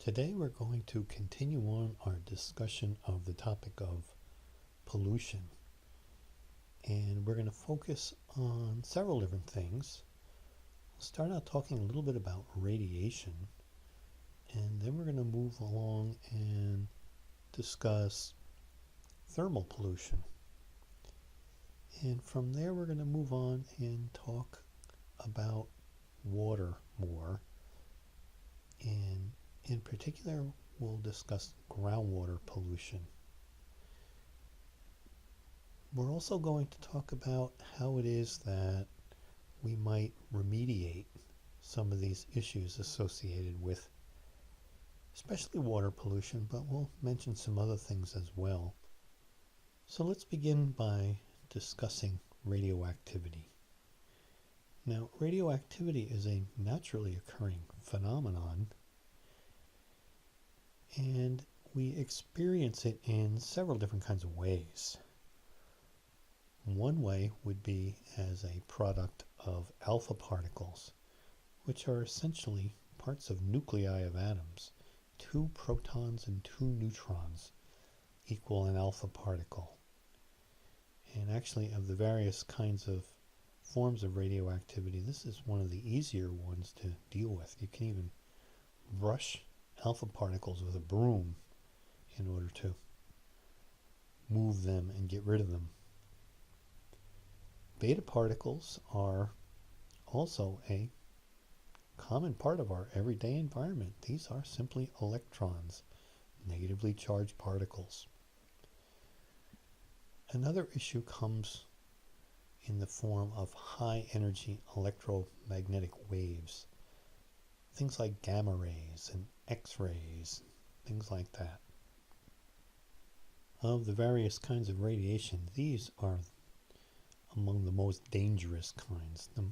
Today we're going to continue on our discussion of the topic of pollution. And we're going to focus on several different things. We'll start out talking a little bit about radiation, and then we're going to move along and discuss thermal pollution. And from there we're going to move on and talk about water more. And in particular, we'll discuss groundwater pollution. We're also going to talk about how it is that we might remediate some of these issues associated with especially water pollution, but we'll mention some other things as well. So let's begin by discussing radioactivity. Now, radioactivity is a naturally occurring phenomenon, and we experience it in several different kinds of ways. One way would be as a product of alpha particles, which are essentially parts of nuclei of atoms. 2 protons and 2 neutrons equal an alpha particle. And actually, of the various kinds of forms of radioactivity, this is one of the easier ones to deal with. You can even brush alpha particles with a broom in order to move them and get rid of them. Beta particles are also a common part of our everyday environment. These are simply electrons, negatively charged particles. Another issue comes in the form of high energy electromagnetic waves. Things like gamma rays and X-rays, things like that. Of the various kinds of radiation, these are among the most dangerous kinds. The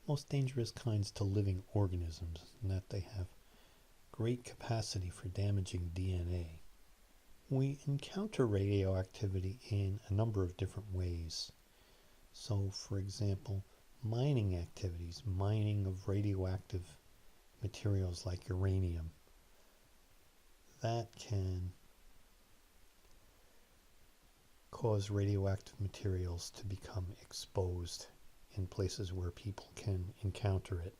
most dangerous kinds to living organisms, in that they have great capacity for damaging DNA. We encounter radioactivity in a number of different ways. So, for example, mining activities, mining of radioactive materials like uranium, that can cause radioactive materials to become exposed in places where people can encounter it.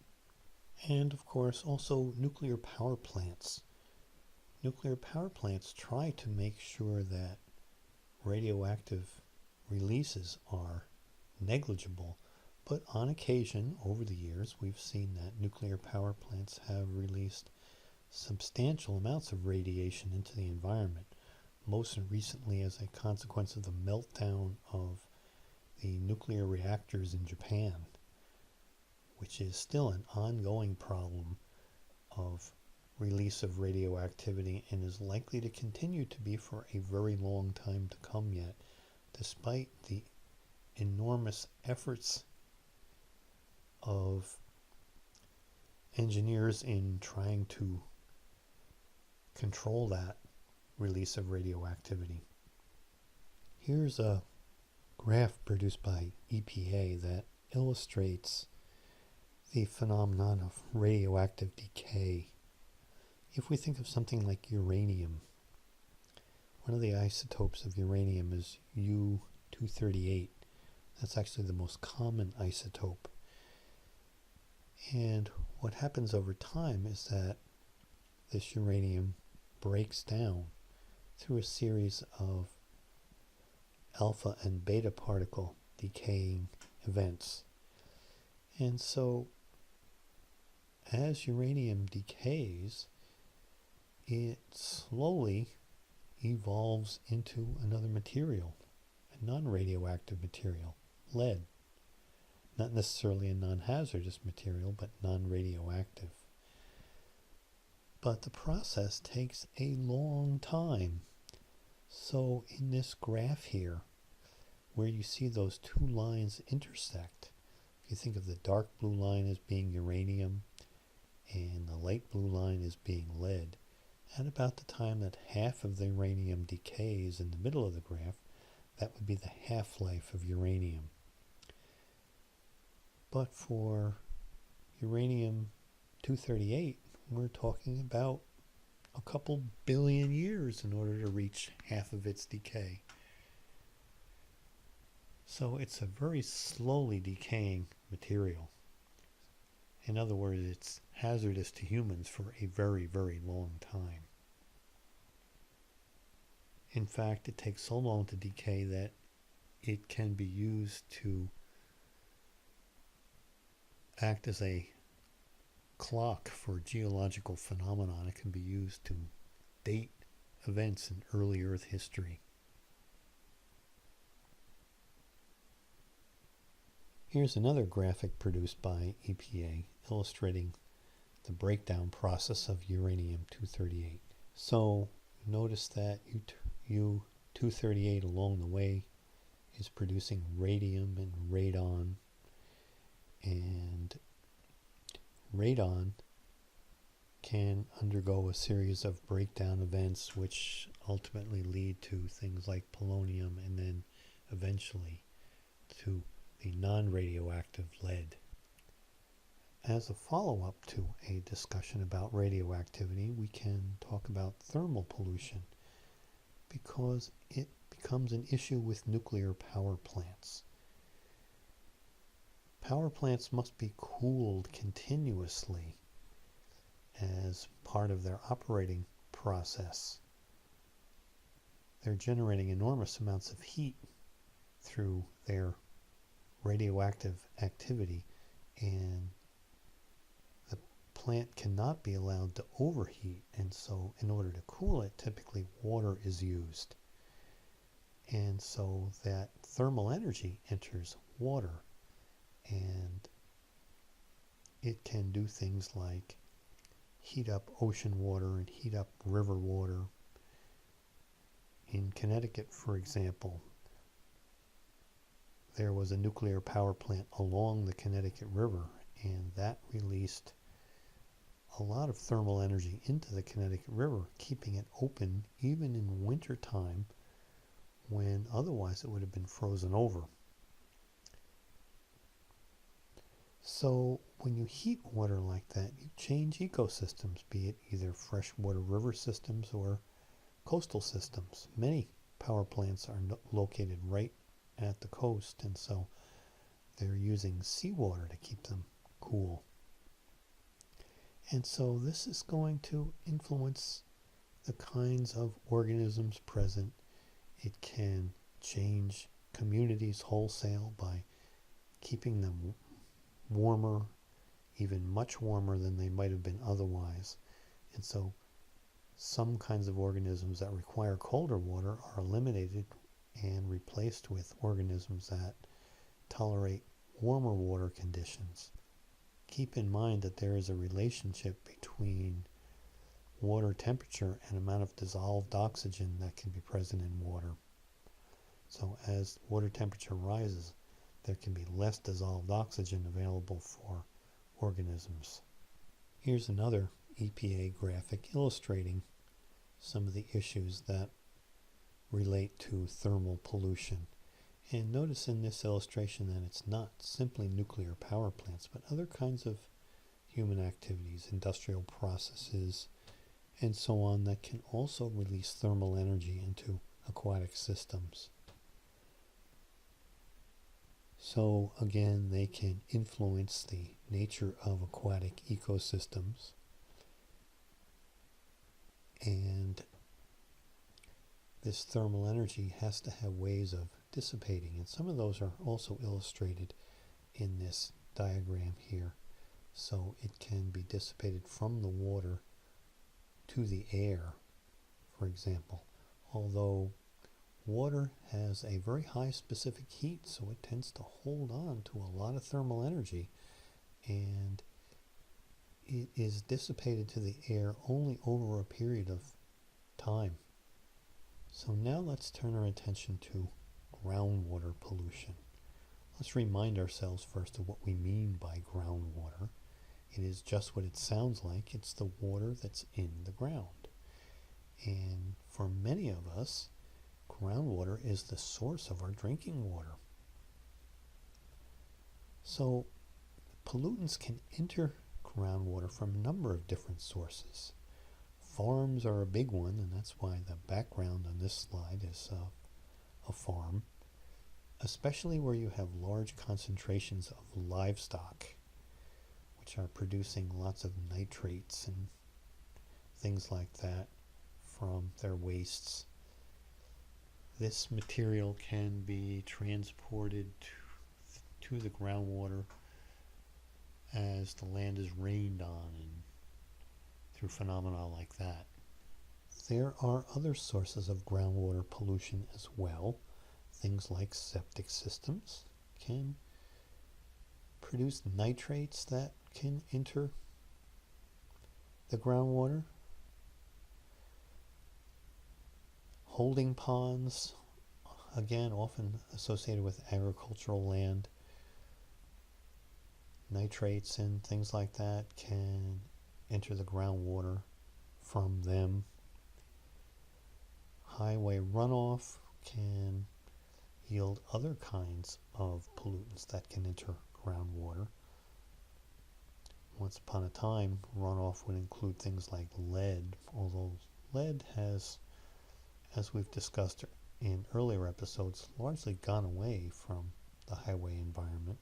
And of course, also nuclear power plants. Nuclear power plants try to make sure that radioactive releases are negligible, but on occasion over the years we've seen that nuclear power plants have released substantial amounts of radiation into the environment, most recently as a consequence of the meltdown of the nuclear reactors in Japan, which is still an ongoing problem of release of radioactivity and is likely to continue to be for a very long time to come yet, despite the enormous efforts of engineers in trying to control that release of radioactivity. Here's a graph produced by EPA that illustrates the phenomenon of radioactive decay. If we think of something like uranium, one of the isotopes of uranium is U-238. That's actually the most common isotope. And what happens over time is that this uranium breaks down through a series of alpha and beta particle decaying events. And so as uranium decays, it slowly evolves into another material, a non-radioactive material, lead. Not necessarily a non-hazardous material, but non-radioactive. But the process takes a long time. So in this graph here, where you see those 2 lines intersect, if you think of the dark blue line as being uranium and the light blue line as being lead, at about the time that half of the uranium decays in the middle of the graph, that would be the half-life of uranium. But for uranium-238, we're talking about a couple billion years in order to reach half of its decay. So it's a very slowly decaying material. In other words, it's hazardous to humans for a very, very long time. In fact, it takes so long to decay that it can be used to act as a clock for geological phenomenon. It can be used to date events in early Earth history. Here's another graphic produced by EPA illustrating the breakdown process of uranium-238. So notice that U-238 along the way is producing radium and radon, and radon can undergo a series of breakdown events which ultimately lead to things like polonium and then eventually to the non-radioactive lead. As a follow-up to a discussion about radioactivity, we can talk about thermal pollution because it becomes an issue with nuclear power plants. Power plants must be cooled continuously as part of their operating process. They're generating enormous amounts of heat through their radioactive activity, and the plant cannot be allowed to overheat, and so in order to cool it, typically water is used. And so that thermal energy enters water, and it can do things like heat up ocean water and heat up river water. In Connecticut, for example, there was a nuclear power plant along the Connecticut River, and that released a lot of thermal energy into the Connecticut River, keeping it open even in winter time when otherwise it would have been frozen over. So when you heat water like that, you change ecosystems, be it either freshwater river systems or coastal systems. Many power plants are located right at the coast, and so they're using seawater to keep them cool. And so this is going to influence the kinds of organisms present. It can change communities wholesale by keeping them warmer, even much warmer than they might have been otherwise. And so some kinds of organisms that require colder water are eliminated and replaced with organisms that tolerate warmer water conditions. Keep in mind that there is a relationship between water temperature and amount of dissolved oxygen that can be present in water. So as water temperature rises, there can be less dissolved oxygen available for organisms. Here's another EPA graphic illustrating some of the issues that relate to thermal pollution. And notice in this illustration that it's not simply nuclear power plants, but other kinds of human activities, industrial processes, and so on that can also release thermal energy into aquatic systems. So again, they can influence the nature of aquatic ecosystems, and this thermal energy has to have ways of dissipating, and some of those are also illustrated in this diagram here. So it can be dissipated from the water to the air, for example, although water has a very high specific heat, so it tends to hold on to a lot of thermal energy, and it is dissipated to the air only over a period of time. So now let's turn our attention to groundwater pollution. Let's remind ourselves first of what we mean by groundwater. It is just what it sounds like. It's the water that's in the ground. And for many of us, groundwater is the source of our drinking water. So pollutants can enter groundwater from a number of different sources. Farms are a big one, and that's why the background on this slide is a farm, especially where you have large concentrations of livestock, which are producing lots of nitrates and things like that from their wastes. This material can be transported to the groundwater as the land is rained on and through phenomena like that. There are other sources of groundwater pollution as well. Things like septic systems can produce nitrates that can enter the groundwater. Holding ponds, again, often associated with agricultural land. Nitrates and things like that can enter the groundwater from them. Highway runoff can yield other kinds of pollutants that can enter groundwater. Once upon a time, runoff would include things like lead, although lead has, as we've discussed in earlier episodes, largely gone away from the highway environment,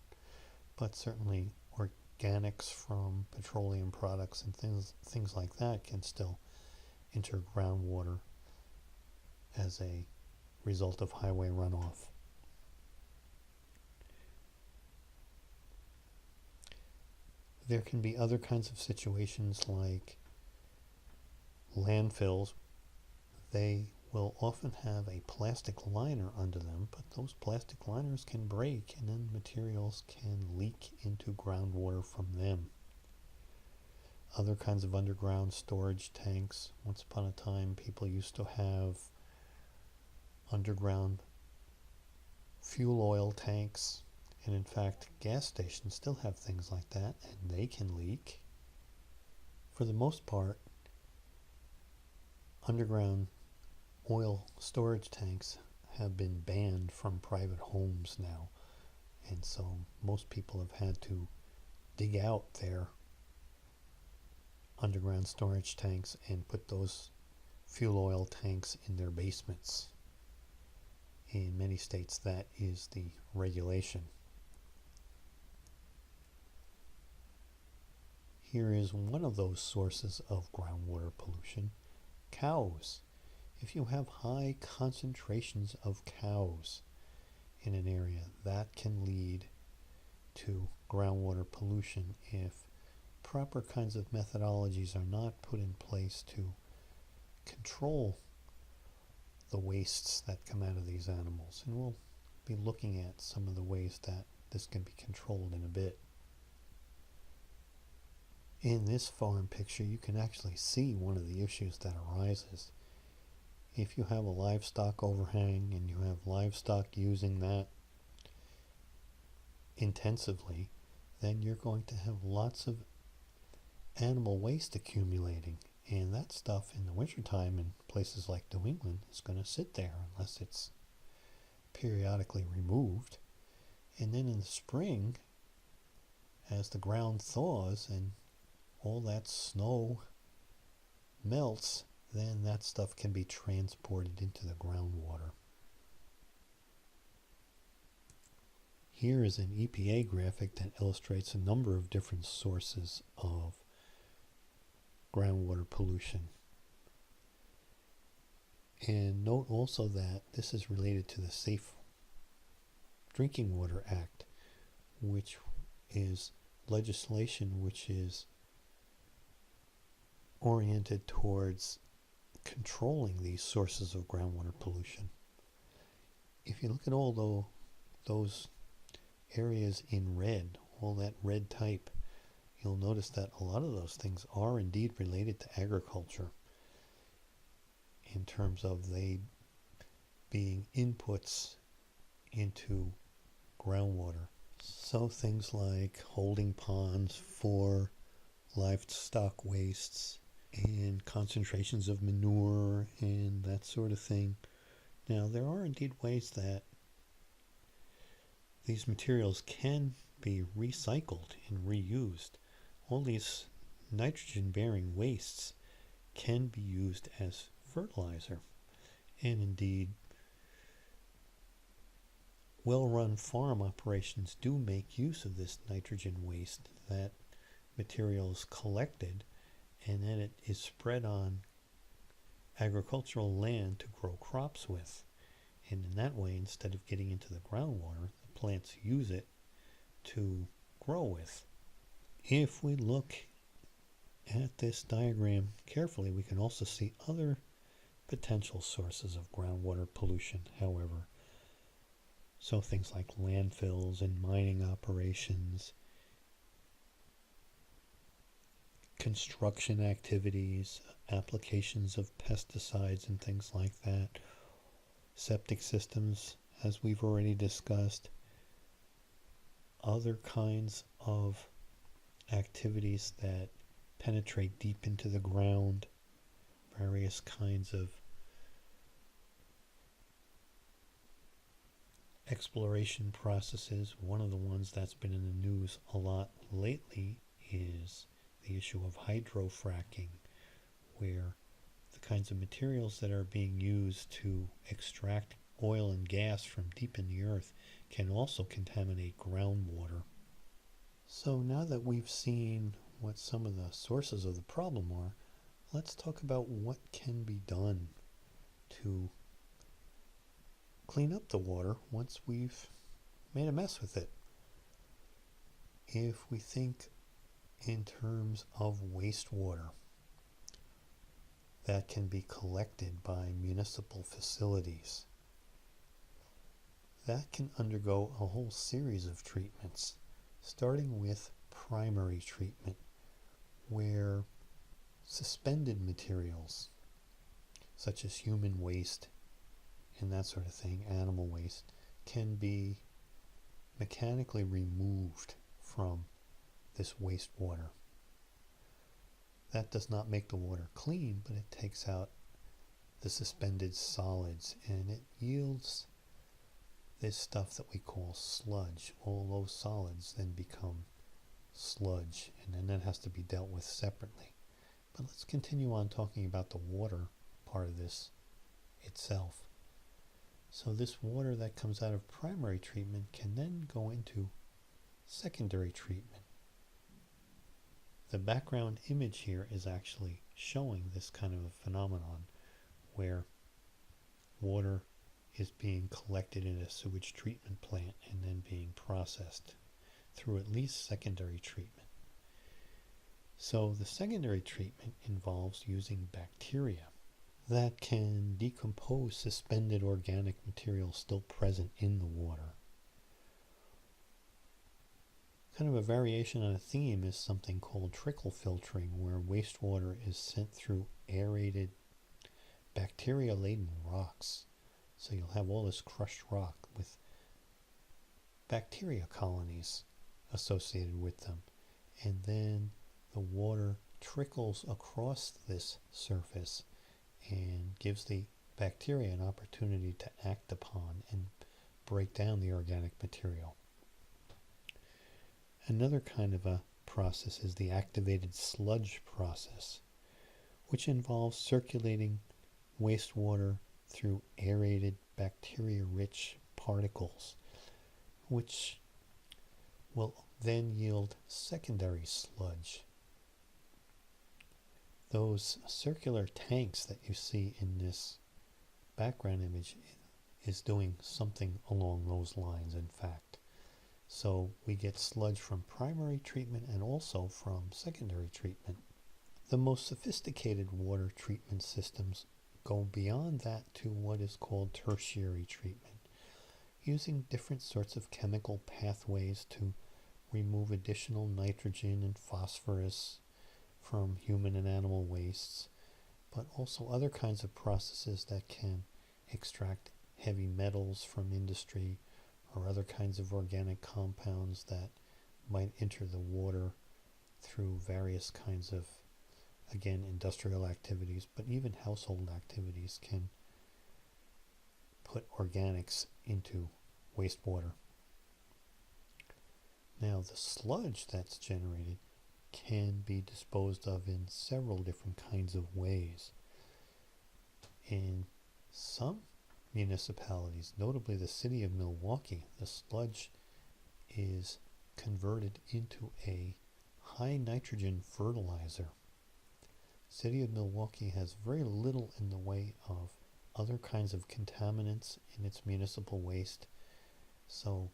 but certainly organics from petroleum products and things like that can still enter groundwater as a result of highway runoff. There can be other kinds of situations like landfills. They will often have a plastic liner under them, but those plastic liners can break and then materials can leak into groundwater from them. Other kinds of underground storage tanks. Once upon a time, people used to have underground fuel oil tanks, and in fact, gas stations still have things like that, and they can leak. For the most part, underground oil storage tanks have been banned from private homes now, and so most people have had to dig out their underground storage tanks and put those fuel oil tanks in their basements. In many states, that is the regulation. Here is one of those sources of groundwater pollution: cows. If you have high concentrations of cows in an area, that can lead to groundwater pollution if proper kinds of methodologies are not put in place to control the wastes that come out of these animals. And we'll be looking at some of the ways that this can be controlled in a bit. In this farm picture, you can actually see one of the issues that arises. If you have a livestock overhang and you have livestock using that intensively, then you're going to have lots of animal waste accumulating. And that stuff in the wintertime in places like New England is going to sit there unless it's periodically removed. And then in the spring, as the ground thaws and all that snow melts, then that stuff can be transported into the groundwater. Here is an EPA graphic that illustrates a number of different sources of groundwater pollution. And note also that this is related to the Safe Drinking Water Act, which is legislation which is oriented towards controlling these sources of groundwater pollution. If you look at all those areas in red, all that red type, you'll notice that a lot of those things are indeed related to agriculture in terms of they being inputs into groundwater. So things like holding ponds for livestock wastes and concentrations of manure and that sort of thing. Now, there are indeed ways that these materials can be recycled and reused. All these nitrogen-bearing wastes can be used as fertilizer. And indeed, well-run farm operations do make use of this nitrogen waste. That material is collected and then it is spread on agricultural land to grow crops with. And in that way, instead of getting into the groundwater, the plants use it to grow with. If we look at this diagram carefully, we can also see other potential sources of groundwater pollution, however. So things like landfills and mining operations, construction activities, applications of pesticides and things like that, septic systems, as we've already discussed, other kinds of activities that penetrate deep into the ground, various kinds of exploration processes. One of the ones that's been in the news a lot lately is the issue of hydrofracking, where the kinds of materials that are being used to extract oil and gas from deep in the earth can also contaminate groundwater. So now that we've seen what some of the sources of the problem are, let's talk about what can be done to clean up the water once we've made a mess with it. If we think in terms of wastewater that can be collected by municipal facilities, that can undergo a whole series of treatments, starting with primary treatment, where suspended materials such as human waste and that sort of thing, animal waste, can be mechanically removed from this wastewater. That does not make the water clean, but it takes out the suspended solids and it yields this stuff that we call sludge. All those solids then become sludge, and then that has to be dealt with separately. But let's continue on talking about the water part of this itself. So this water that comes out of primary treatment can then go into secondary treatment. The background image here is actually showing this kind of a phenomenon where water is being collected in a sewage treatment plant and then being processed through at least secondary treatment. So the secondary treatment involves using bacteria that can decompose suspended organic material still present in the water. Kind of a variation on a theme is something called trickle filtering, where wastewater is sent through aerated, bacteria-laden rocks. So you'll have all this crushed rock with bacteria colonies associated with them. And then the water trickles across this surface and gives the bacteria an opportunity to act upon and break down the organic material. Another kind of a process is the activated sludge process, which involves circulating wastewater through aerated bacteria-rich particles, which will then yield secondary sludge. Those circular tanks that you see in this background image is doing something along those lines, in fact. So we get sludge from primary treatment and also from secondary treatment. The most sophisticated water treatment systems go beyond that to what is called tertiary treatment, using different sorts of chemical pathways to remove additional nitrogen and phosphorus from human and animal wastes, but also other kinds of processes that can extract heavy metals from industry or other kinds of organic compounds that might enter the water through various kinds of, again, industrial activities, but even household activities can put organics into wastewater. Now, the sludge that's generated can be disposed of in several different kinds of ways. In some municipalities, notably the city of Milwaukee, the sludge is converted into a high nitrogen fertilizer. City of Milwaukee has very little in the way of other kinds of contaminants in its municipal waste, so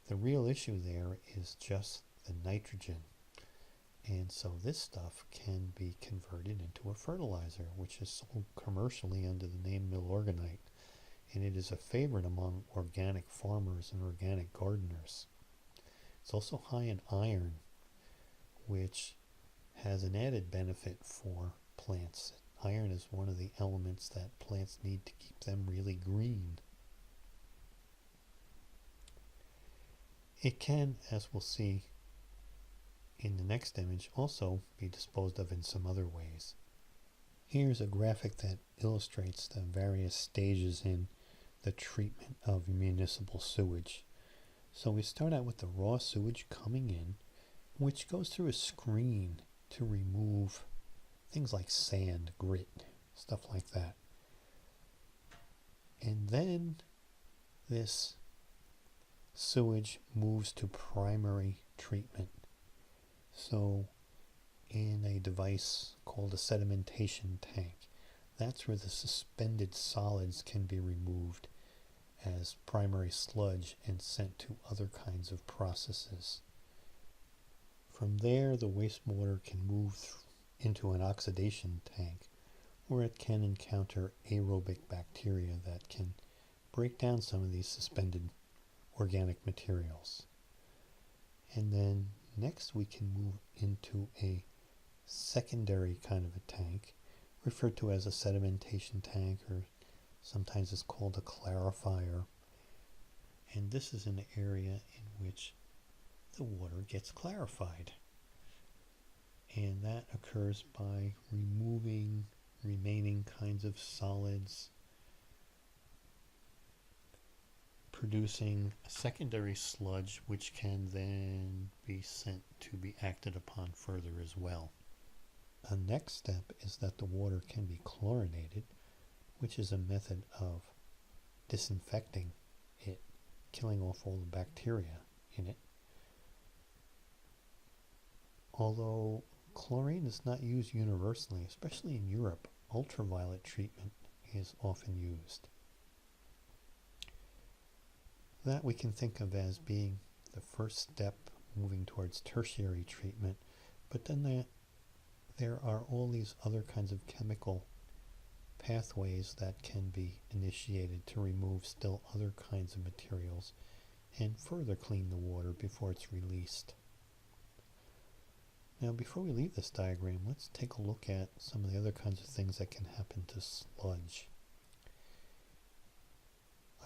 the real issue there is just the nitrogen. And so this stuff can be converted into a fertilizer, which is sold commercially under the name Milorganite, and it is a favorite among organic farmers and organic gardeners. It's also high in iron, which has an added benefit for plants. Iron is one of the elements that plants need to keep them really green. It can, as we'll see in the next image, also be disposed of in some other ways. Here's a graphic that illustrates the various stages in the treatment of municipal sewage. So we start out with the raw sewage coming in, which goes through a screen to remove things like sand, grit, stuff like that. And then this sewage moves to primary treatment. So in a device called a sedimentation tank, that's where the suspended solids can be removed as primary sludge and sent to other kinds of processes. From there, the wastewater can move into an oxidation tank, where it can encounter aerobic bacteria that can break down some of these suspended organic materials. And then next we can move into a secondary kind of a tank, referred to as a sedimentation tank, or sometimes it's called a clarifier. And this is an area in which the water gets clarified. And that occurs by removing remaining kinds of solids, producing a secondary sludge, which can then be sent to be acted upon further as well. A next step is that the water can be chlorinated, which is a method of disinfecting it, killing off all the bacteria in it. Although chlorine is not used universally, especially in Europe, ultraviolet treatment is often used. That we can think of as being the first step moving towards tertiary treatment, but then there are all these other kinds of chemical pathways that can be initiated to remove still other kinds of materials and further clean the water before it's released. Now, before we leave this diagram, let's take a look at some of the other kinds of things that can happen to sludge.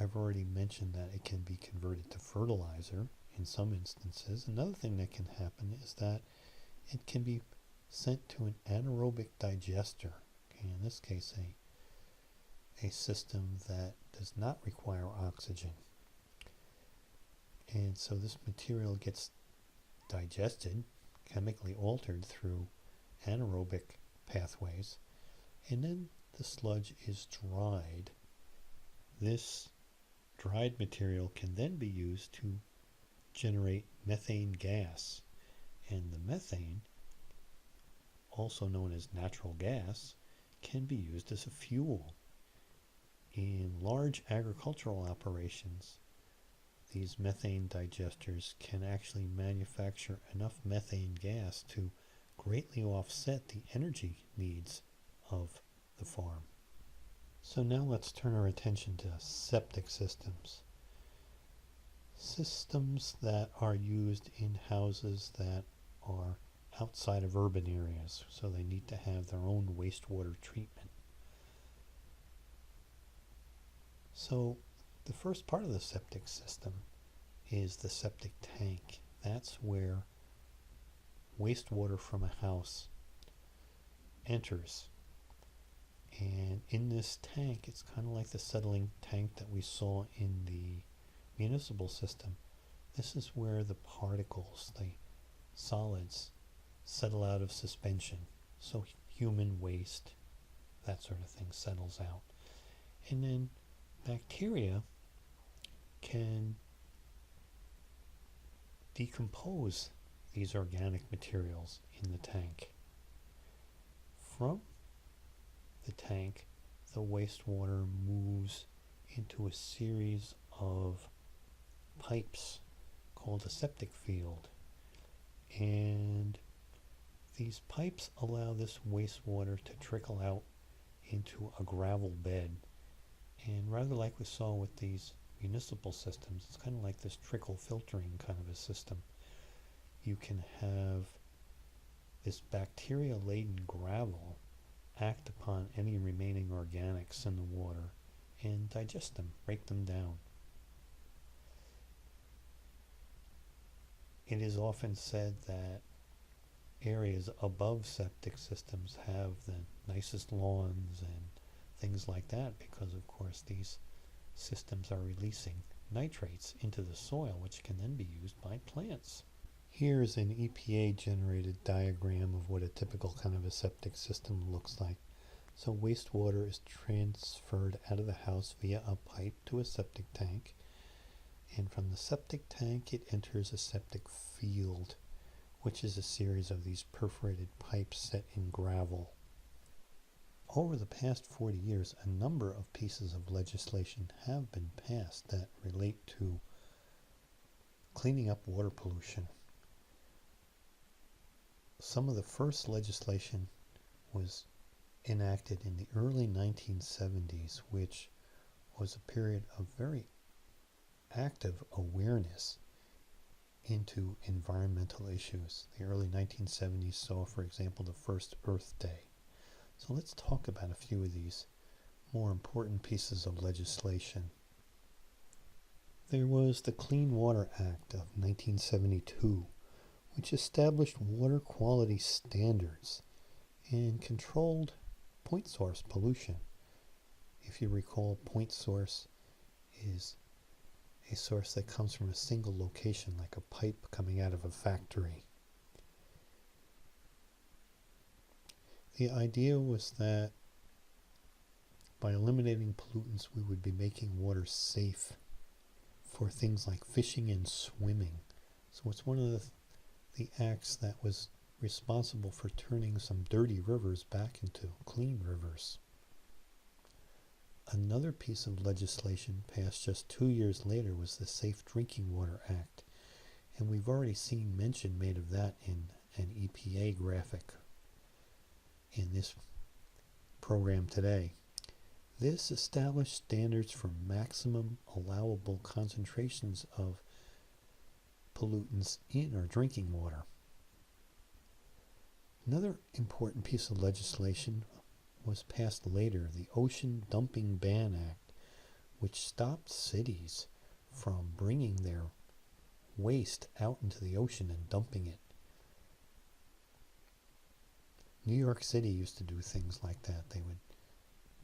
I've already mentioned that it can be converted to fertilizer in some instances. Another thing that can happen is that it can be sent to an anaerobic digester. Okay, in this case, a system that does not require oxygen. And so this material gets digested, chemically altered through anaerobic pathways, and then the sludge is dried. This dried material can then be used to generate methane gas, and the methane, also known as natural gas, can be used as a fuel. In large agricultural operations, these methane digesters can actually manufacture enough methane gas to greatly offset the energy needs of the farm. So now let's turn our attention to septic systems. Systems that are used in houses that are outside of urban areas, so they need to have their own wastewater treatment. So the first part of the septic system is the septic tank. That's where wastewater from a house enters. And in this tank, it's kind of like the settling tank that we saw in the municipal system. This is where the particles, the solids, settle out of suspension. So human waste, that sort of thing, settles out. And then bacteria can decompose these organic materials in the tank. From the tank, the wastewater moves into a series of pipes called a septic field. And these pipes allow this wastewater to trickle out into a gravel bed. And rather like we saw with these municipal systems, it's kind of like this trickle filtering kind of a system. You can have this bacteria-laden gravel act upon any remaining organics in the water and digest them, break them down. It is often said that areas above septic systems have the nicest lawns and things like that because, of course, these systems are releasing nitrates into the soil, which can then be used by plants. Here's an EPA-generated diagram of what a typical kind of a septic system looks like. So wastewater is transferred out of the house via a pipe to a septic tank, and from the septic tank it enters a septic field, which is a series of these perforated pipes set in gravel. Over the past 40 years, a number of pieces of legislation have been passed that relate to cleaning up water pollution. Some of the first legislation was enacted in the early 1970s, which was a period of very active awareness into environmental issues. The early 1970s saw, for example, the first Earth Day. So let's talk about a few of these more important pieces of legislation. There was the Clean Water Act of 1972, which established water quality standards and controlled point source pollution. If you recall, point source is a source that comes from a single location, like a pipe coming out of a factory. The idea was that by eliminating pollutants, we would be making water safe for things like fishing and swimming. So it's one of the acts that was responsible for turning some dirty rivers back into clean rivers. Another piece of legislation passed just 2 years later was the Safe Drinking Water Act, and we've already seen mention made of that in an EPA graphic in this program today. This established standards for maximum allowable concentrations of pollutants in our drinking water. Another important piece of legislation was passed later, the Ocean Dumping Ban Act, which stopped cities from bringing their waste out into the ocean and dumping it. New York City used to do things like that. They would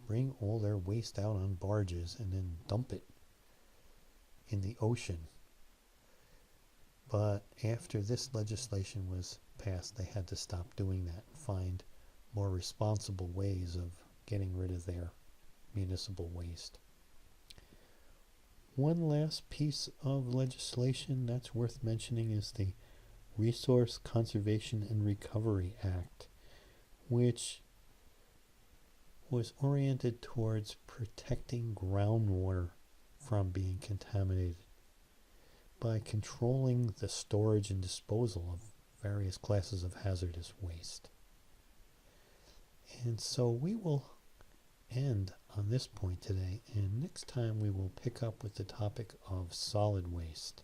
bring all their waste out on barges and then dump it in the ocean. But after this legislation was passed, they had to stop doing that and find more responsible ways of getting rid of their municipal waste. One last piece of legislation that's worth mentioning is the Resource Conservation and Recovery Act, which was oriented towards protecting groundwater from being contaminated by controlling the storage and disposal of various classes of hazardous waste. And so we will end on this point today, and next time we will pick up with the topic of solid waste.